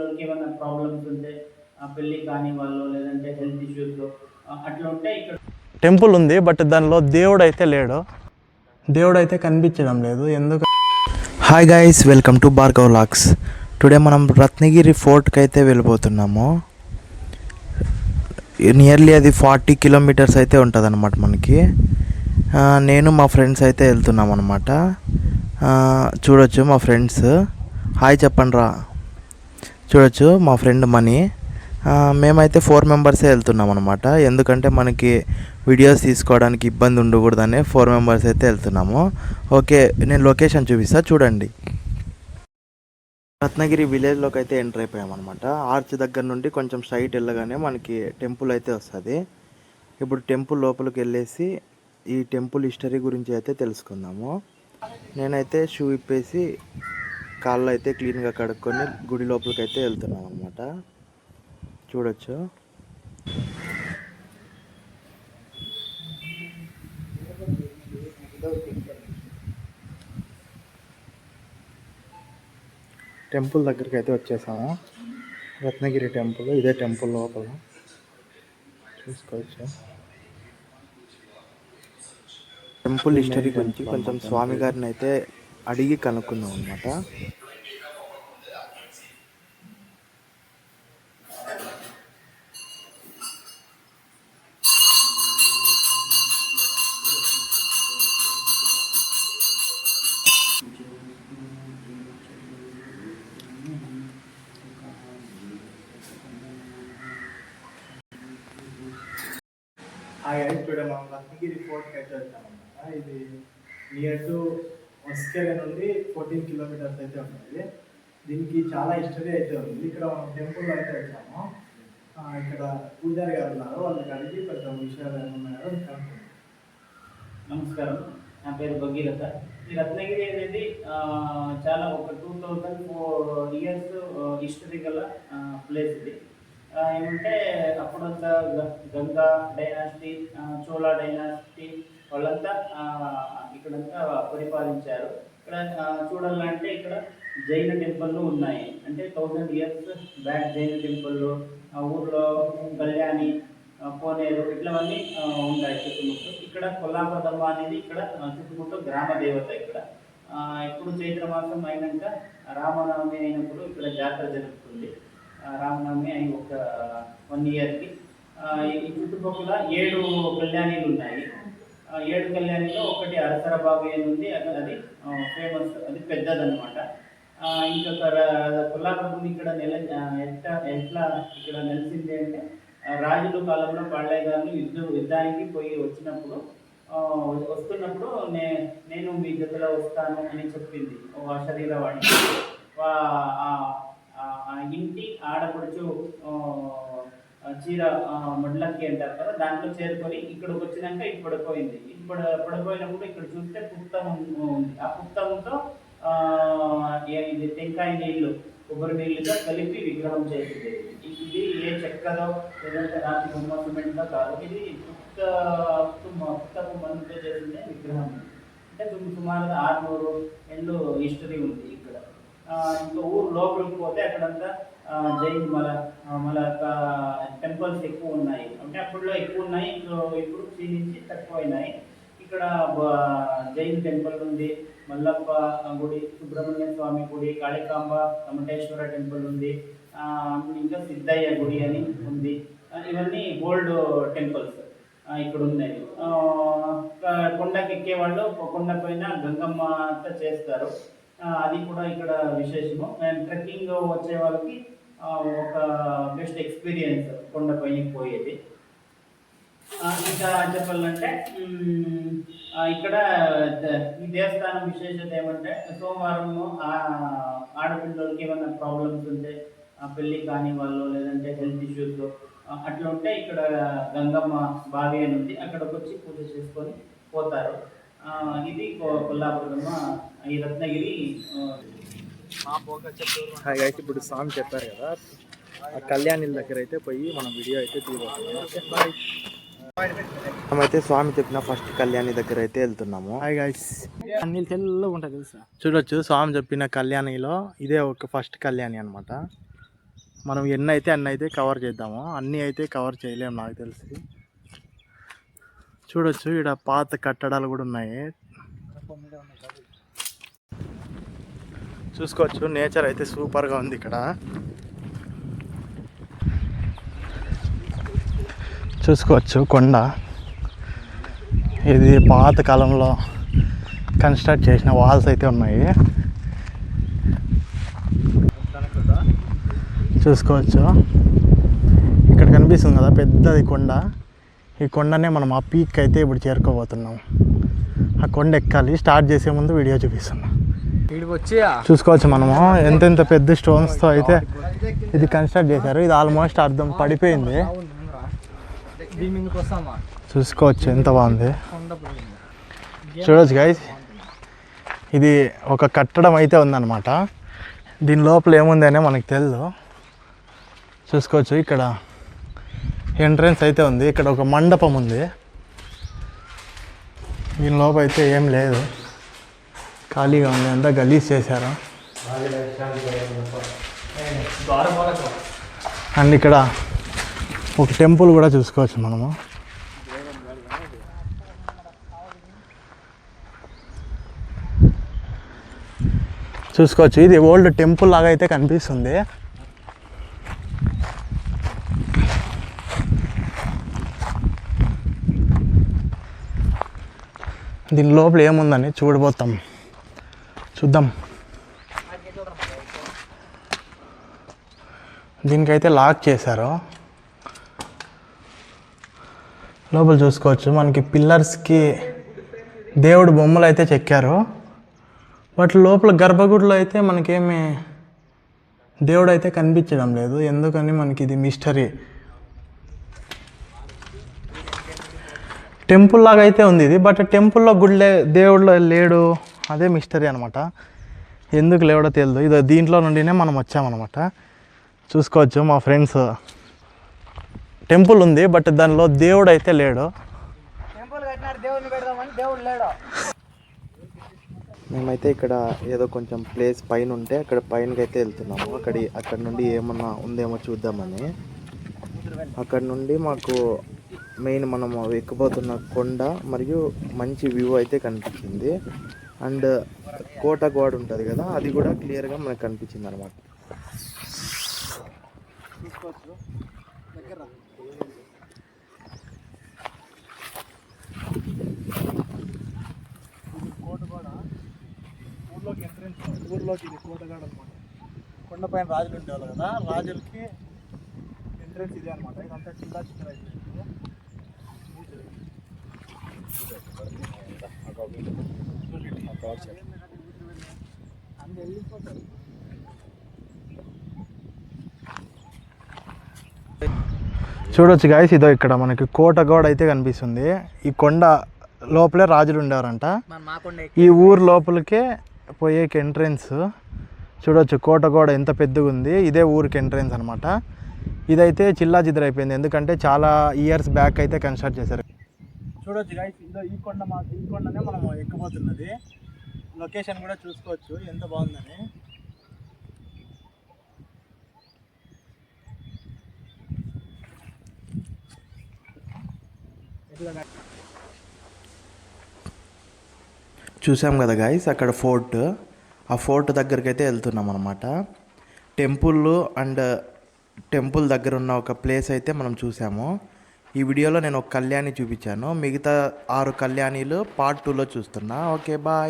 ఆడపిల్లలకి ఏమైనా ప్రాబ్లమ్స్ ఉంటే పెళ్ళి కాని వాళ్ళు లేదంటే హెల్త్ ఇష్యూస్ అట్లా ఉంటే ఇక్కడ టెంపుల్ ఉంది. బట్ దానిలో దేవుడు అయితే లేడు, దేవుడు అయితే కనిపించడం లేదు. ఎందుకు? Hi guys, welcome to Bhargav vlogs. Today మనం రత్నగిరి ఫోర్ట్కి అయితే వెళ్ళిపోతున్నాము. నియర్లీ అది 40 కిలోమీటర్స్ అయితే ఉంటుంది అనమాట మనకి. నేను మా ఫ్రెండ్స్ అయితే వెళ్తున్నాం అనమాట. చూడొచ్చు మా ఫ్రెండ్స్, హాయ్ చెప్పండి రా. చూడొచ్చు మా ఫ్రెండ్ మనీ. మేమైతే 4 మెంబర్సే వెళ్తున్నాం అనమాట. ఎందుకంటే మనకి వీడియోస్ తీసుకోవడానికి ఇబ్బంది ఉండకూడదని 4 మెంబర్స్ అయితే వెళ్తున్నాము. ఓకే, నేను లొకేషన్ చూపిస్తా చూడండి. రత్నగిరి విలేజ్లోకి అయితే ఎంటర్ అయిపోయామన్నమాట. ఆర్చ్ దగ్గర నుండి కొంచెం స్ట్రైట్ వెళ్ళగానే మనకి టెంపుల్ అయితే వస్తుంది. ఇప్పుడు టెంపుల్ లోపలికి వెళ్ళేసి ఈ టెంపుల్ హిస్టరీ గురించి అయితే తెలుసుకుందాము. నేనైతే షూ ఇప్పేసి కాళ్ళు అయితే క్లీన్గా కడుక్కొని గుడి లోపలికి అయితే వెళ్తున్నాం అనమాట. చూడొచ్చు. టెంపుల్ దగ్గరికి అయితే వచ్చేసాము. రత్నగిరి టెంపుల్, ఇదే టెంపుల్ లోపల చూసుకోవచ్చు. టెంపుల్ హిస్టరీ గురించి కొంచెం స్వామి గారిని అయితే అడిగి కనుక్కుందాం అనమాట. టుడే మనం రత్నగిరి ఫోర్ట్కి అయితే వచ్చామన్నమాట. ఇది నియర్ టు వస్కేర నుండి 14 కిలోమీటర్స్ అయితే ఉంటుంది. దీనికి చాలా హిస్టరీ అయితే ఉంది. ఇక్కడ మనం టెంపుల్ అయితే వచ్చాము. ఇక్కడ పూజారి గారు ఉన్నారు, వాళ్ళకి అడిగి కొంచెం విషయాలు ఏమన్నారో కనుక్కుంటాం. నమస్కారం, నా పేరు భగీరథ. ఈ రత్నగిరి అనేది చాలా ఒక 2004 ఇయర్స్ హిస్టరీ గల ప్లేస్ ఇది. ఏమంటే అప్పుడంతా గంగా డైనాసిటీ, చోళా డైనాసిటీ వాళ్ళంతా ఇక్కడంతా పరిపాలించారు. ఇక్కడ చూడాలంటే ఇక్కడ జైన టెంపుల్లు ఉన్నాయి. అంటే 1000 ఇయర్స్ బ్యాక్ జైన టెంపుల్లు, ఊర్లో కళ్యాణి, కోనేరు ఇట్లవన్నీ ఉంటాయి చుట్టుముట్టు. ఇక్కడ కొల్లాపదమ్మ అనేది ఇక్కడ చుట్టుముట్టు గ్రామ దేవత. ఇక్కడ ఇప్పుడు చైత్ర మాసం అయినాక రామనవమి అయినప్పుడు ఇక్కడ జాతర జరుగుతుంది. రామనవమి అయి ఒక 1 ఇయర్కి ఈ చుట్టుపక్కల 7 కళ్యాణీలు ఉన్నాయి. 7 కళ్యాణిలో ఒకటి అరసరబావి అని ఉంది, అది ఫేమస్, అది పెద్దదన్నమాట. ఇంకొక కొల్లాపదమ్మ ఇక్కడ ఎట్లా ఇక్కడ నెలసింది అంటే రాజుల కాలంలో పాళ్ళయ్య గారు యుద్ధానికి పోయి వచ్చినప్పుడు వస్తున్నప్పుడు నేను మీ జతలో వస్తాను అని చెప్పింది ఒక శరీరవాణి. ఇంటి ఆడపడుచు చీర మడ్లక్కి అంటారు కదా, దాంట్లో చేరుకొని ఇక్కడికి వచ్చినాక ఇది పడిపోయింది. పడిపోయినప్పుడు ఇక్కడ చూస్తే పుత్తం ఉంది. ఆ పుత్తంతో ఇది టెంకాయ నీళ్లు, కొబ్బరి నీళ్ళుగా కలిపి విగ్రహం చేసింది. ఇది ఏ చెక్కదో లేదంటే రాతి బొమ్మ సిమెంట్తో కాదు, ఇది పుత్తపు మన్నుతో చేసిందే విగ్రహం. అంటే సుమారుగా 600 ఏళ్ళు హిస్టరీ ఉంది ఇక్కడ. ఇంకా ఊరు లోపలికి పోతే అక్కడంతా జైన్ మల టెంపుల్స్ ఎక్కువ ఉన్నాయి. అంటే అప్పుడులో ఎక్కువ ఉన్నాయి, ఇప్పుడు క్షీణించి తక్కువైనాయి. ఇక్కడ జైన్ టెంపుల్ ఉంది, మల్లప్ప గుడి, సుబ్రహ్మణ్య స్వామి గుడి, కాళికాంబ కమటేశ్వర టెంపుల్ ఉంది, ఇంకా సిద్ధయ్య గుడి అని ఉంది. ఇవన్నీ ఓల్డ్ టెంపుల్స్ ఇక్కడ ఉన్నాయి. కొండకి ఎక్కేవాళ్ళు కొండ పైన గంగమ్మ అంతా చేస్తారు, అది కూడా ఇక్కడ విశేషము. ట్రెక్కింగ్ వచ్చే వాళ్ళకి ఒక బెస్ట్ ఎక్స్పీరియన్స్ కొండపైకి పోయేది. ఇంకా చెప్పాలంటే ఇక్కడ ఈ దేవస్థానం విశేషత ఏమంటే సోమవారం ఆడపిల్లలకి ఏమైనా ప్రాబ్లమ్స్ ఉంటే పెళ్ళి కాని వాళ్ళు లేదంటే హెల్త్ ఇష్యూస్ అట్లా ఉంటే ఇక్కడ గంగమ్మ బావి అని ఉంది, అక్కడికి వచ్చి పూజ చేసుకొని పోతారు. ఇది కొల్లాపురమ్మ ఈ రత్నగిరి. ఇప్పుడు సాంగ్ చెప్పారు కదా, ఆ కళ్యాణిల దగ్గర అయితే పోయి మనం వీడియో అయితే తీయబోతున్నాం. మనమైతే స్వామి చెప్పిన ఫస్ట్ కళ్యాణి దగ్గర అయితే వెళ్తున్నాము. హాయ్ గైస్, అన్ని తెల్లగా ఉంటుంది తెలుసా. చూడొచ్చు, స్వామి చెప్పిన కళ్యాణిలో ఇదే ఒక ఫస్ట్ కళ్యాణి అనమాట. మనం ఎన్ని అయితే అన్ని అయితే కవర్ చేద్దాము. అన్నీ అయితే కవర్ చేయలేము నాకు తెలిసి. చూడొచ్చు ఇక్కడ పాత కట్టడాలు కూడా ఉన్నాయి. చూసుకోవచ్చు నేచర్ అయితే సూపర్గా ఉంది ఇక్కడ. చూసుకోవచ్చు కొండ. ఇది పాత కాలంలో కన్స్ట్రక్ట్ చేసిన వాల్స్ అయితే ఉన్నాయి. చూసుకోవచ్చు ఇక్కడ కనిపిస్తుంది కదా పెద్దది కొండ. ఈ కొండనే మనం ఆ పీక్ అయితే ఇప్పుడు చేరుకోబోతున్నాం. ఆ కొండ ఎక్కాలి. స్టార్ట్ చేసే ముందు వీడియో చూపిస్తున్నాం. చూసుకోవచ్చు మనము ఎంతెంత పెద్ద స్టోన్స్తో అయితే ఇది కన్స్ట్రక్ట్ చేశారు. ఇది ఆల్మోస్ట్ అర్థం పడిపోయింది. చూసుకోవచ్చు ఎంత బాగుంది. చూడవచ్చు గైస్, ఇది ఒక కట్టడం అయితే ఉందన్నమాట. దీని లోపల ఏముందనే మనకు తెలియదు. చూసుకోవచ్చు ఇక్కడ ఎంట్రన్స్ అయితే ఉంది. ఇక్కడ ఒక మండపం ఉంది. దీని లోపల అయితే ఏం లేదు, ఖాళీగా ఉంది. అంతా గలీజ్ చేశారు. అండ్ ఇక్కడ ఒక టెంపుల్ కూడా చూసుకోవచ్చు మనము. చూసుకోవచ్చు ఇది ఓల్డ్ టెంపుల్ లాగా అయితే కనిపిస్తుంది. దీని లోపల ఏముందని చూద్దాం. దీనికైతే లాక్ చేశారు. లోపల చూసుకోవచ్చు మనకి పిల్లర్స్కి దేవుడు బొమ్మలు అయితే చెక్కారు. బట్ లోపల గర్భగుడిలో అయితే మనకేమి దేవుడు అయితే కనిపించడం లేదు. ఎందుకని మనకి ఇది మిస్టరీ. టెంపుల్ లాగా అయితే ఉంది ఇది. బట్ టెంపుల్లో దేవుడు లేడు, అదే మిస్టరీ అనమాట. ఎందుకు లేవడో తెలియదు. ఇది దీంట్లో నుండినే మనం వచ్చామన్నమాట. చూసుకోవచ్చు మా ఫ్రెండ్స్ టెంపుల్ ఉంది బట్ దానిలో దేవుడు అయితే లేడు. మేమైతే ఇక్కడ ఏదో కొంచెం ప్లేస్ పైన ఉంటే అక్కడ పైనకి అయితే వెళ్తున్నాము. అక్కడ నుండి ఏమన్నా ఉందేమో చూద్దామని. అక్కడ నుండి మాకు మెయిన్ మనము ఎక్కిపోతున్న కొండ మరియు మంచి వ్యూ అయితే కనిపించింది. అండ్ కోట గోడ ఉంటుంది కదా, అది కూడా క్లియర్గా మనకు కనిపించింది అనమాట. ఊర్లోకి ఇది కోటగాడు అనమాట. కొండపైన రాజులు ఉండేవాళ్ళు కదా, రాజులకి ఎంట్రెన్స్ ఇదే అనమాట. ఇదంతా చిన్న చిన్న అయిపోయింది. చూడొచ్చు గాయస్, ఇదో ఇక్కడ మనకి కోట గోడ అయితే కనిపిస్తుంది. ఈ కొండ లోపలే రాజులు ఉండేవారంట. ఈ ఊరు లోపలికే పోయేకి ఎంట్రెన్స్. చూడొచ్చు కోట గోడ ఎంత పెద్దగా ఉంది. ఇదే ఊరికి ఎంట్రెన్స్ అనమాట. ఇదైతే చిల్లాజిద్ర అయిపోయింది, ఎందుకంటే చాలా ఇయర్స్ బ్యాక్ అయితే కన్స్ట్రక్ట్ చేశారు. చూడొచ్చు గాయస్, ఇదో ఈ కొండనే మనం ఎక్కిపోతున్నది. లొకేషన్ కూడా చూసుకోవచ్చు ఎంత బాగుందని. చూసాం కదా గాయస్ అక్కడ ఫోర్ట్. ఆ ఫోర్ట్ దగ్గరికి అయితే వెళ్తున్నాం అనమాట. టెంపుల్ దగ్గర ఉన్న ఒక ప్లేస్ అయితే మనం చూసాము. ఈ వీడియోలో నేను ఒక కళ్యాణి చూపించాను. మిగతా 6 కళ్యాణీలు పార్ట్ 2లో చూస్తున్నా. Okay bye.